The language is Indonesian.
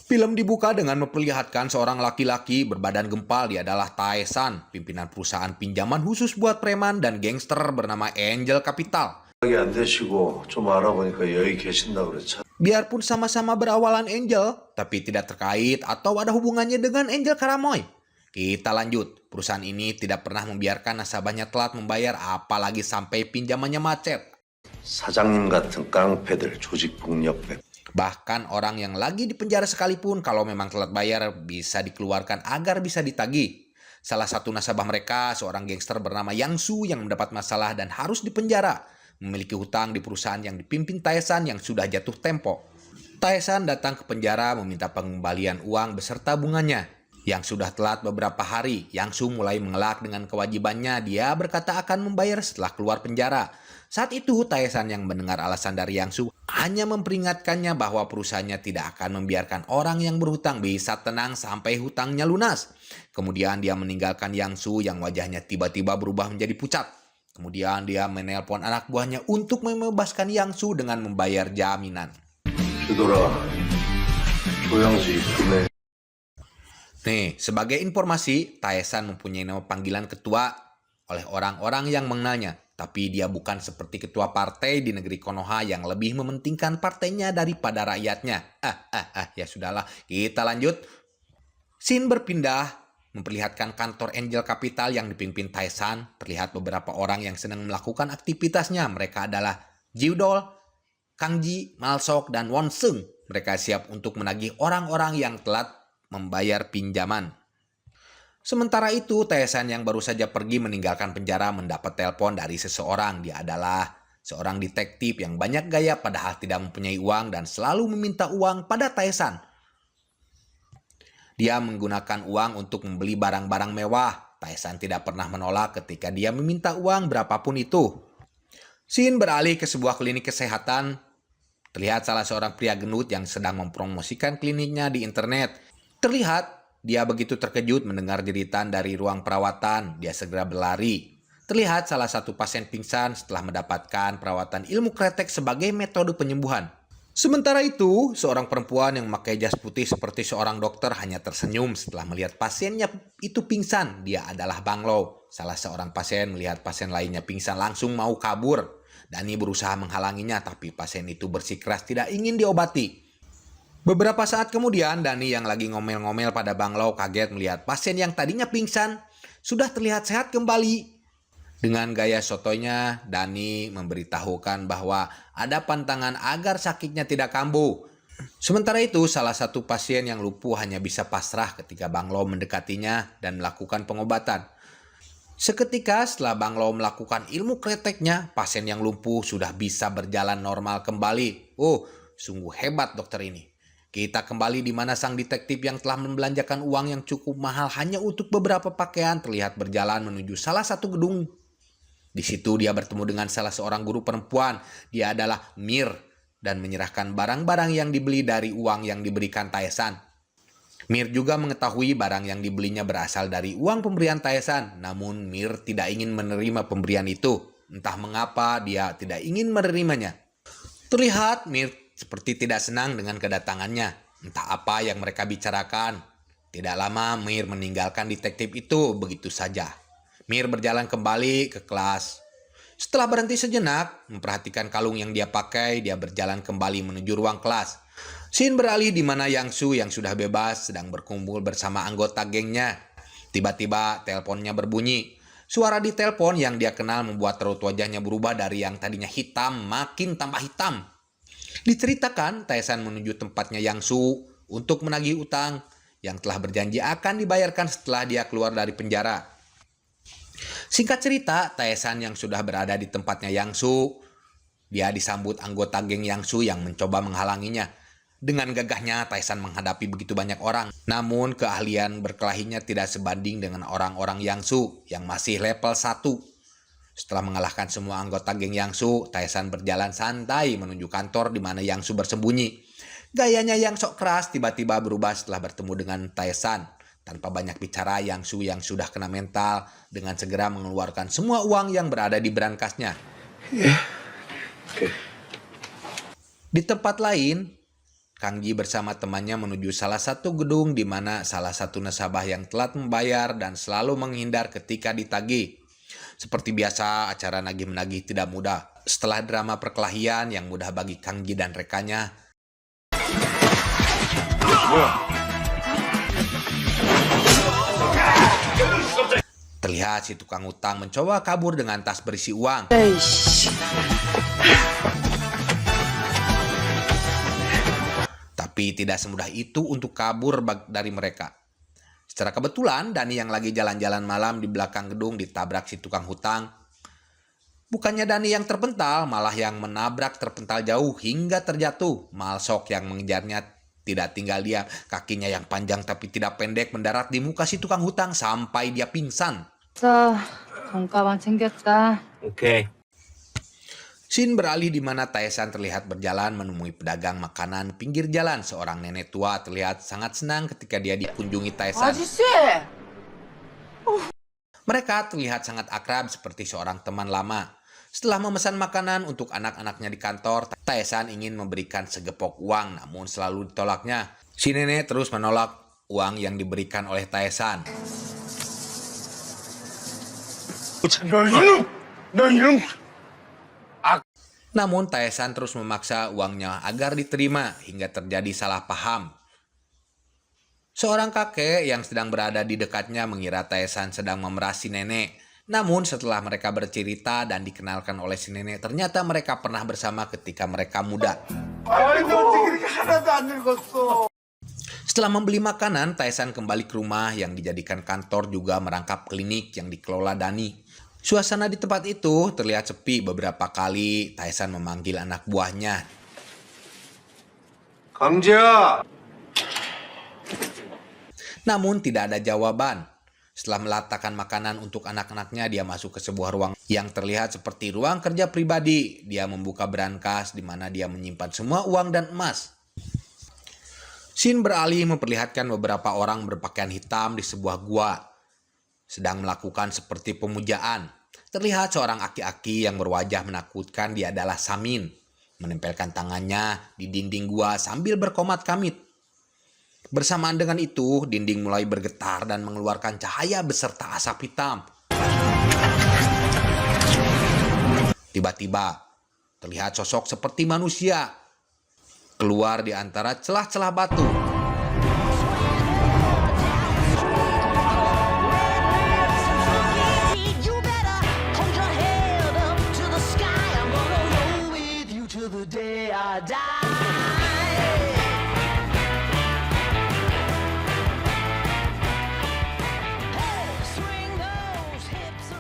Film dibuka dengan memperlihatkan seorang laki-laki berbadan gempal. Dia adalah Tae-san, pimpinan perusahaan pinjaman khusus buat preman dan gangster bernama Angel Capital. 연락이 안 되시고 좀 알아보니까 여기 계신다고 그랬죠. Biarpun sama-sama berawalan Angel, tapi tidak terkait atau ada hubungannya dengan Angel Karamoy. Kita lanjut, perusahaan ini tidak pernah membiarkan nasabahnya telat membayar apalagi sampai pinjamannya macet. 사장님 같은 깡패들 조직 폭력배. Bahkan orang yang lagi di penjara sekalipun kalau memang telat bayar bisa dikeluarkan agar bisa ditagih. Salah satu nasabah mereka, seorang gangster bernama Yang Su yang mendapat masalah dan harus dipenjara. Memiliki hutang di perusahaan yang dipimpin Tae-san yang sudah jatuh tempo. Tae-san datang ke penjara meminta pengembalian uang beserta bunganya. Yang sudah telat beberapa hari, Yang Su mulai mengelak dengan kewajibannya. Dia berkata akan membayar setelah keluar penjara. Saat itu Tae-san yang mendengar alasan dari Yang Su hanya memperingatkannya bahwa perusahaannya tidak akan membiarkan orang yang berhutang bisa tenang sampai hutangnya lunas. Kemudian dia meninggalkan Yang Su yang wajahnya tiba-tiba berubah menjadi pucat. Kemudian dia menelpon anak buahnya untuk membebaskan Yang Su dengan membayar jaminan. 주더라. 조영수 입금해. Nih, sebagai informasi, Tae-san mempunyai nama panggilan ketua oleh orang-orang yang mengenalnya. Tapi dia bukan seperti ketua partai di negeri Konoha yang lebih mementingkan partainya daripada rakyatnya. Ya sudahlah, kita lanjut. Scene berpindah memperlihatkan kantor Angel Capital yang dipimpin Tae-san. Terlihat beberapa orang yang sedang melakukan aktivitasnya. Mereka adalah Jiudol, Kangji, Malsok, dan Wonsung. Mereka siap untuk menagih orang-orang yang telat membayar pinjaman. Sementara itu, Tae-san yang baru saja pergi meninggalkan penjara mendapat telepon dari seseorang. Dia adalah seorang detektif yang banyak gaya padahal tidak mempunyai uang dan selalu meminta uang pada Tae-san. Dia menggunakan uang untuk membeli barang-barang mewah. Tae-san tidak pernah menolak ketika dia meminta uang berapapun itu. Scene beralih ke sebuah klinik kesehatan. Terlihat salah seorang pria gendut yang sedang mempromosikan kliniknya di internet. Terlihat dia begitu terkejut mendengar jeritan dari ruang perawatan. Dia segera berlari. Terlihat salah satu pasien pingsan setelah mendapatkan perawatan ilmu kretek sebagai metode penyembuhan. Sementara itu, seorang perempuan yang memakai jas putih seperti seorang dokter hanya tersenyum setelah melihat pasiennya itu pingsan. Dia adalah Bang Lo. Salah seorang pasien melihat pasien lainnya pingsan langsung mau kabur. Dani berusaha menghalanginya, tapi pasien itu bersikeras tidak ingin diobati. Beberapa saat kemudian, Dani yang lagi ngomel-ngomel pada Bang Lo kaget melihat pasien yang tadinya pingsan sudah terlihat sehat kembali. Dengan gaya sotoynya, Dani memberitahukan bahwa ada pantangan agar sakitnya tidak kambuh. Sementara itu, salah satu pasien yang lumpuh hanya bisa pasrah ketika Bang Lo mendekatinya dan melakukan pengobatan. Seketika setelah Bang Lo melakukan ilmu kreteknya, pasien yang lumpuh sudah bisa berjalan normal kembali. Oh, sungguh hebat dokter ini. Kita kembali di mana sang detektif yang telah membelanjakan uang yang cukup mahal hanya untuk beberapa pakaian terlihat berjalan menuju salah satu gedung. Di situ dia bertemu dengan salah seorang guru perempuan. Dia adalah Mir dan menyerahkan barang-barang yang dibeli dari uang yang diberikan Tae-san. Mir juga mengetahui barang yang dibelinya berasal dari uang pemberian Tae-san. Namun Mir tidak ingin menerima pemberian itu. Entah mengapa dia tidak ingin menerimanya. Terlihat Mir seperti tidak senang dengan kedatangannya. Entah apa yang mereka bicarakan. Tidak lama Mir meninggalkan detektif itu begitu saja. Mir berjalan kembali ke kelas. Setelah berhenti sejenak, memperhatikan kalung yang dia pakai, dia berjalan kembali menuju ruang kelas. Scene beralih di mana Yang Su yang sudah bebas sedang berkumpul bersama anggota gengnya. Tiba-tiba teleponnya berbunyi. Suara di telepon yang dia kenal membuat raut wajahnya berubah dari yang tadinya hitam makin tambah hitam. Diceritakan, Tae-san menuju tempatnya Yang Su untuk menagih utang yang telah berjanji akan dibayarkan setelah dia keluar dari penjara. Singkat cerita, Tae-san yang sudah berada di tempatnya Yang Su, dia disambut anggota geng Yang Su yang mencoba menghalanginya. Dengan gagahnya, Tae-san menghadapi begitu banyak orang. Namun, keahlian berkelahinya tidak sebanding dengan orang-orang Yang Su yang masih level 1. Setelah mengalahkan semua anggota geng Yang Su, Tae-san berjalan santai menuju kantor di mana Yang Su bersembunyi. Gayanya yang sok keras tiba-tiba berubah setelah bertemu dengan Tae-san. Tanpa banyak bicara, Yang Su yang sudah kena mental dengan segera mengeluarkan semua uang yang berada di berangkasnya. Okay. Di tempat lain, Kang Ji bersama temannya menuju salah satu gedung di mana salah satu nasabah yang telat membayar dan selalu menghindar ketika ditagih. Seperti biasa, acara nagih-menagih tidak mudah. Setelah drama perkelahian yang mudah bagi Kang Ji dan rekannya, terlihat si tukang hutang mencoba kabur dengan tas berisi uang. Tapi tidak semudah itu untuk kabur dari mereka. Secara kebetulan, Dani yang lagi jalan-jalan malam di belakang gedung ditabrak si tukang hutang. Bukannya Dani yang terpental, malah yang menabrak terpental jauh hingga terjatuh. Malsok yang mengejarnya tidak tinggal diam. Kakinya yang panjang tapi tidak pendek mendarat di muka si tukang hutang sampai dia pingsan. 돈가방 챙겼다. 오케이. Scene beralih di mana Taesan terlihat berjalan menemui pedagang makanan pinggir jalan. Seorang nenek tua terlihat sangat senang ketika dia dikunjungi Taesan. 아저씨! Mereka terlihat sangat akrab seperti seorang teman lama. Setelah memesan makanan untuk anak-anaknya di kantor, Taesan ingin memberikan segepok uang namun selalu ditolaknya. Si nenek terus menolak uang yang diberikan oleh Taesan. Namun Taesan terus memaksa uangnya agar diterima hingga terjadi salah paham. Seorang kakek yang sedang berada di dekatnya mengira Taesan sedang memeras si nenek. Namun setelah mereka bercerita dan dikenalkan oleh si nenek, ternyata mereka pernah bersama ketika mereka muda. Setelah membeli makanan, Taesan kembali ke rumah yang dijadikan kantor juga merangkap klinik yang dikelola Dani. Suasana di tempat itu terlihat sepi. Beberapa kali Taesan memanggil anak buahnya. 강재야! Namun tidak ada jawaban. Setelah meletakkan makanan untuk anak-anaknya, dia masuk ke sebuah ruang yang terlihat seperti ruang kerja pribadi. Dia membuka brankas di mana dia menyimpan semua uang dan emas. Scene beralih memperlihatkan beberapa orang berpakaian hitam di sebuah gua sedang melakukan seperti pemujaan. Terlihat seorang aki-aki yang berwajah menakutkan. Dia adalah Samin, menempelkan tangannya di dinding gua sambil berkomat-kamit. Bersamaan dengan itu, dinding mulai bergetar dan mengeluarkan cahaya beserta asap hitam. Tiba-tiba, terlihat sosok seperti manusia keluar di antara celah-celah batu. You better hold your head up to the sky. I'm gonna roll with you till the day I die.